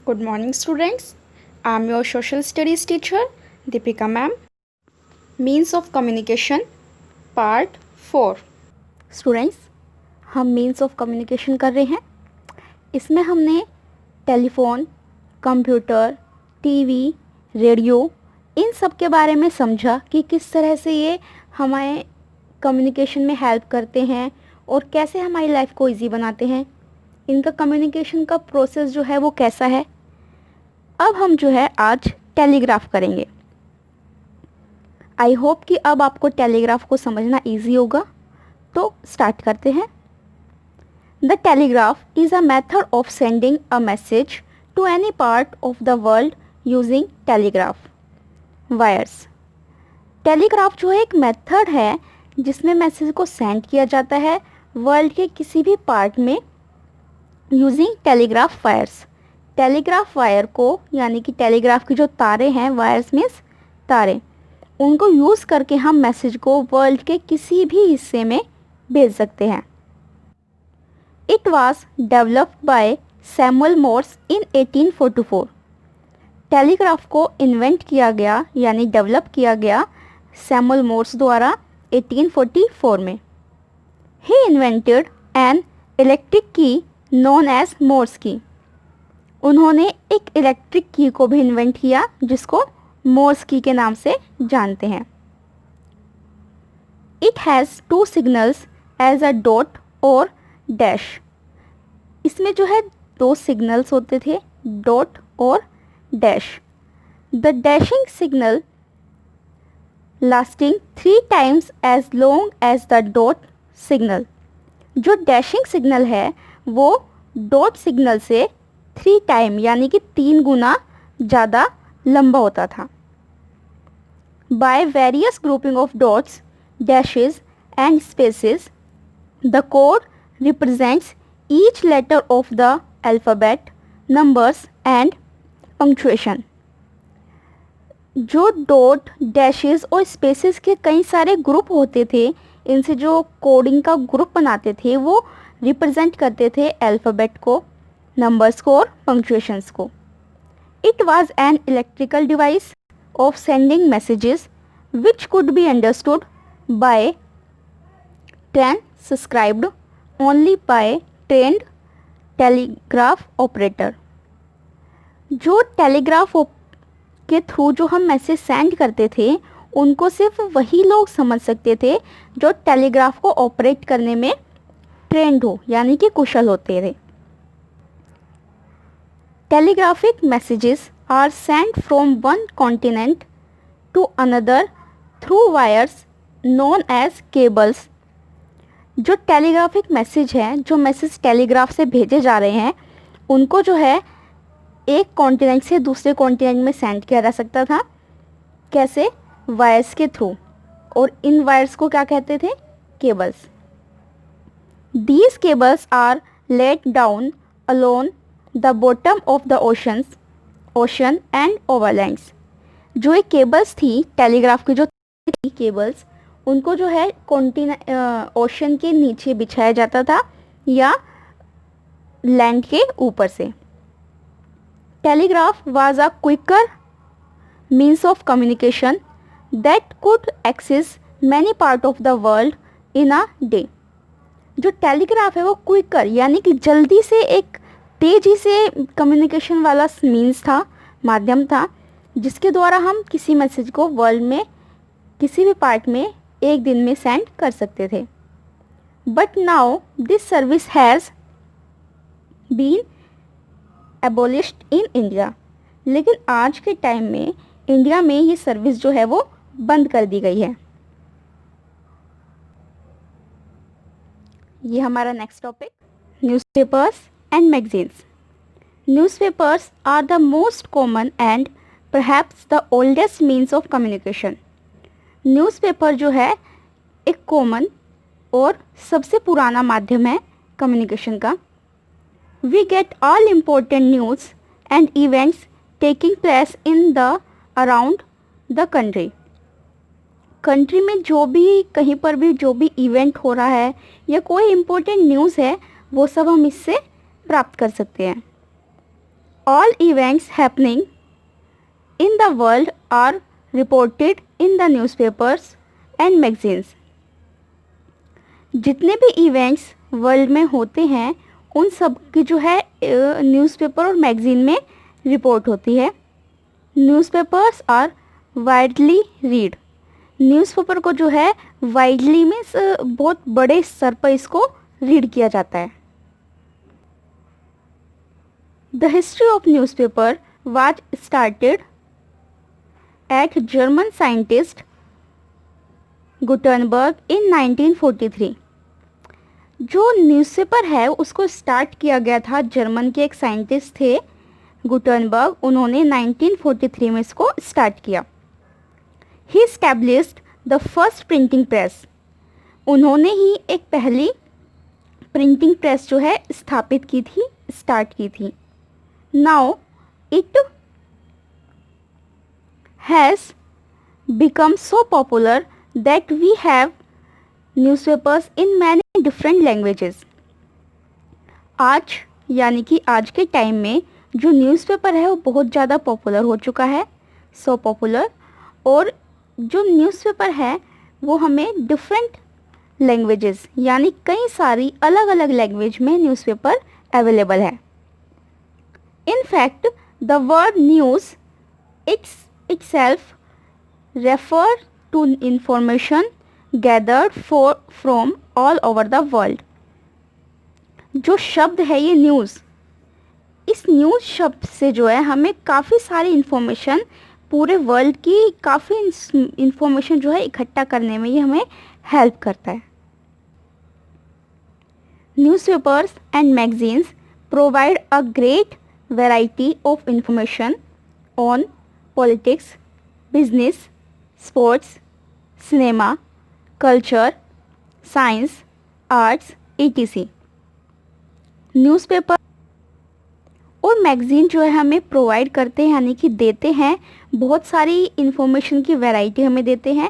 Good morning, students. I am your social studies teacher, Deepika ma'am. Means of communication, part 4. Students, हम means of communication कर रहे हैं। इसमें हमने telephone, computer, TV, radio इन सब के बारे में समझा कि किस तरह से ये हमारे कम्युनिकेशन में हेल्प करते हैं और कैसे हमारी लाइफ को इजी बनाते हैं। इनका कम्युनिकेशन का प्रोसेस जो है वो कैसा है। अब हम जो है आज टेलीग्राफ करेंगे। आई होप कि अब आपको टेलीग्राफ को समझना इजी होगा। तो स्टार्ट करते हैं। The telegraph is a method of sending a message to any part of the world using telegraph wires. Telegraph जो है एक मेथड है जिसमें मैसेज को सेंड किया जाता है वर्ल्ड के किसी भी पार्ट में using telegraph wires. Telegraph wire को यानी कि टेलीग्राफ की जो तारे हैं, वायर्स मीन्स तारे, उनको यूज़ करके हम मैसेज को वर्ल्ड के किसी भी हिस्से में भेज सकते हैं। It was developed by Samuel Morse in 1844। Telegraph को इन्वेंट किया गया यानी डेवलप किया गया सैमुअल मोर्स द्वारा 1844 में। ही इन्वेंटेड एन इलेक्ट्रिक की नोन एज मोर्स की। उन्होंने एक इलेक्ट्रिक की को भी इन्वेंट किया जिसको मोर्स की के नाम से जानते हैं। It has two signals as a dot और डैश। इसमें जो है दो सिग्नल्स होते थे, डॉट और dash. The dashing signal lasting 3 times as long as the dot signal. जो डैशिंग सिग्नल है वो डॉट सिग्नल से 3 टाइम यानी कि 3 गुना ज़्यादा लंबा होता था। By various grouping of dots, dashes and spaces, the code represents each letter of the alphabet, numbers and punctuation. जो डॉट, डैशेस और स्पेसेस के कई सारे ग्रुप होते थे, इनसे जो कोडिंग का ग्रुप बनाते थे वो रिप्रेजेंट करते थे अल्फ़ाबेट को, नंबर्स को और पंक्चुएशंस को। It was an electrical device of sending messages which could be understood by transcribed only by trend telegraph operator. जो टेलीग्राफ के थ्रू जो हम मैसेज सेंड करते थे उनको सिर्फ वही लोग समझ सकते थे जो टेलीग्राफ को ऑपरेट करने में ट्रेंड हो यानी कि कुशल होते थे। Telegraphic messages are sent from one continent to another through wires known as cables. जो टेलीग्राफिक मैसेज हैं, जो मैसेज टेलीग्राफ से भेजे जा रहे हैं, उनको जो है एक कॉन्टिनेंट से दूसरे कॉन्टिनेंट में सेंड किया जा सकता था। कैसे? वायर्स के थ्रू। और इन वायर्स को क्या कहते थे? Cables. These cables are laid down along the bottom of the ocean and overlands। जो ये केबल्स थी, टेलीग्राफ की जो थी केबल्स, उनको जो है ओशन के नीचे बिछाया जाता था या लैंड के ऊपर से। Telegraph was a quicker means of communication that could access many part of the world in a day. जो टेलीग्राफ है वो क्विकर यानी कि जल्दी से, एक तेज़ी से कम्युनिकेशन वाला मीन्स था, माध्यम था, जिसके द्वारा हम किसी मैसेज को वर्ल्ड में किसी भी पार्ट में एक दिन में सेंड कर सकते थे। But now this service has been abolished in India. लेकिन आज के टाइम में इंडिया में ये सर्विस जो है वो बंद कर दी गई है। ये हमारा next topic, newspapers and magazines. Newspapers are the most common and perhaps the oldest means of communication. Newspaper जो है एक कॉमन और सबसे पुराना माध्यम है कम्युनिकेशन का। We get all important news and events taking place in the around the country में जो भी, कहीं पर भी जो भी इवेंट हो रहा है या कोई इम्पोर्टेंट न्यूज़ है वो सब हम इससे प्राप्त कर सकते हैं। All events happening in the world are reported in the newspapers and magazines. जितने भी इवेंट्स वर्ल्ड में होते हैं उन सब की जो है न्यूज़पेपर और मैगज़ीन में रिपोर्ट होती है. Newspapers are widely read. Newspaper को जो है वाइडली मीन्स बहुत बड़े स्तर पर इसको रीड किया जाता है. The history of newspaper was started at German scientist Gutenberg in 1943. जो न्यूज़पेपर है उसको स्टार्ट किया गया था जर्मन के एक साइंटिस्ट थे गुटेनबर्ग. उन्होंने 1943 में इसको स्टार्ट किया. ही established the first printing press. उन्होंने ही एक पहली प्रिंटिंग प्रेस जो है स्थापित की थी, स्टार्ट की थी. Now it has become so popular that we have newspapers in many different languages. आज यानी कि आज के टाइम में जो न्यूज़पेपर है वो बहुत ज़्यादा पॉपुलर हो चुका है, सो पॉपुलर. और जो न्यूज़पेपर है वो हमें डिफरेंट लैंग्वेजेस यानी कई सारी अलग अलग लैंग्वेज में न्यूज़पेपर अवेलेबल है. In fact the word news itself refer to information gathered from all over the world. जो शब्द है ये न्यूज़, इस न्यूज़ शब्द से जो है हमें काफ़ी सारी इन्फॉर्मेशन, पूरे वर्ल्ड की काफ़ी इन्फॉर्मेशन जो है इकट्ठा करने में ये हमें हेल्प करता है. Newspapers and magazines provide a great variety of information on politics, business, sports, cinema, culture, science, arts, etc. Newspaper और मैगज़ीन जो है हमें प्रोवाइड करते हैं यानी कि देते हैं बहुत सारी इन्फॉर्मेशन की वैरायटी हमें देते हैं.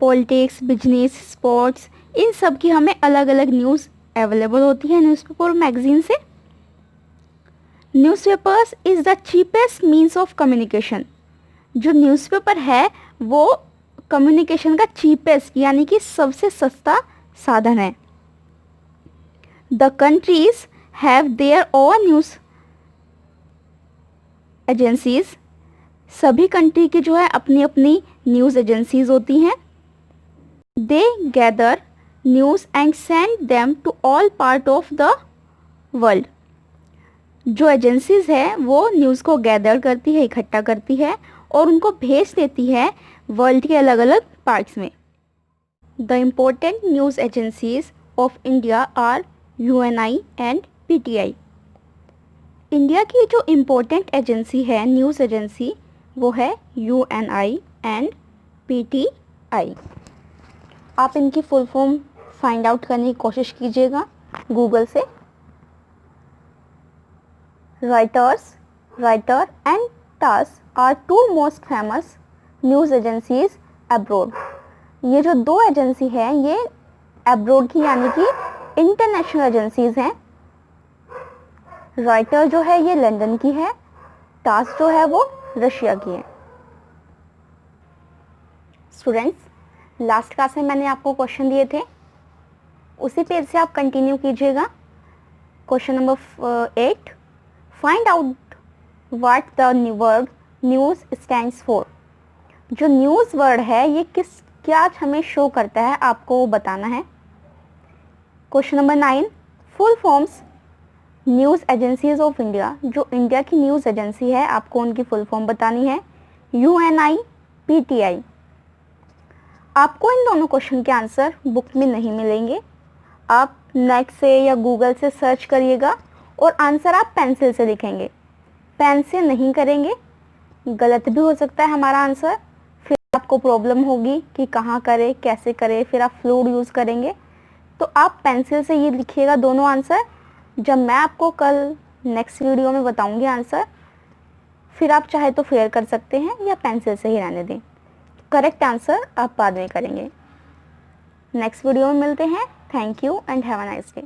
पॉलिटिक्स, बिजनेस, स्पोर्ट्स, इन सब की हमें अलग अलग न्यूज़ अवेलेबल होती है न्यूज़पेपर और मैगज़ीन से. Newspapers is the cheapest means of communication. जो न्यूज़पेपर है वो कम्युनिकेशन का चीपेस्ट यानी कि सबसे सस्ता साधन है. The countries have their own news agencies. सभी कंट्री की जो है अपनी अपनी न्यूज़ एजेंसीज होती हैं. They gather news and send them to all part of the world. जो एजेंसीज है वो न्यूज़ को गैदर करती है, इकट्ठा करती है और उनको भेज देती है वर्ल्ड के अलग अलग पार्ट्स में. The important news agencies of India are UNI and PTI. India की जो इम्पोर्टेंट एजेंसी है न्यूज़ एजेंसी वो है UNI एंड PTI. आप इनकी फुल फॉर्म फाइंड आउट करने की कोशिश कीजिएगा गूगल से. Reuters and TASS are two most famous news agencies abroad. ये जो दो एजेंसी हैं ये अब्रोड की यानी कि इंटरनेशनल एजेंसीज हैं. राइटर जो है ये लंदन की है, टास जो है वो रशिया की है. स्टूडेंट्स, लास्ट क्लास में मैंने आपको क्वेश्चन दिए थे, उसी पेज से आप कंटिन्यू कीजिएगा. Question number 8, find out what the word news stands for. जो न्यूज़ वर्ड है ये क्या हमें शो करता है आपको वो बताना है. Question number 9, full forms news agencies of India. जो इंडिया की न्यूज़ एजेंसी है आपको उनकी फुल फॉर्म बतानी है. UNI, PTI. आपको इन दोनों क्वेश्चन के आंसर बुक में नहीं मिलेंगे. आप नेट से या गूगल से सर्च करिएगा और आंसर आप पेंसिल से लिखेंगे. पेन से नहीं करेंगे, गलत भी हो सकता है हमारा आंसर. फिर आपको प्रॉब्लम होगी कि कहाँ करें, कैसे करें. फिर आप फ्लूड यूज़ करेंगे. तो आप पेंसिल से ये लिखिएगा दोनों आंसर. जब मैं आपको कल नेक्स्ट वीडियो में बताऊंगी आंसर, फिर आप चाहे तो फेयर कर सकते हैं या पेंसिल से ही रहने दें. करेक्ट आंसर आप बाद में करेंगे. नेक्स्ट वीडियो में मिलते हैं. Thank you and have a nice day.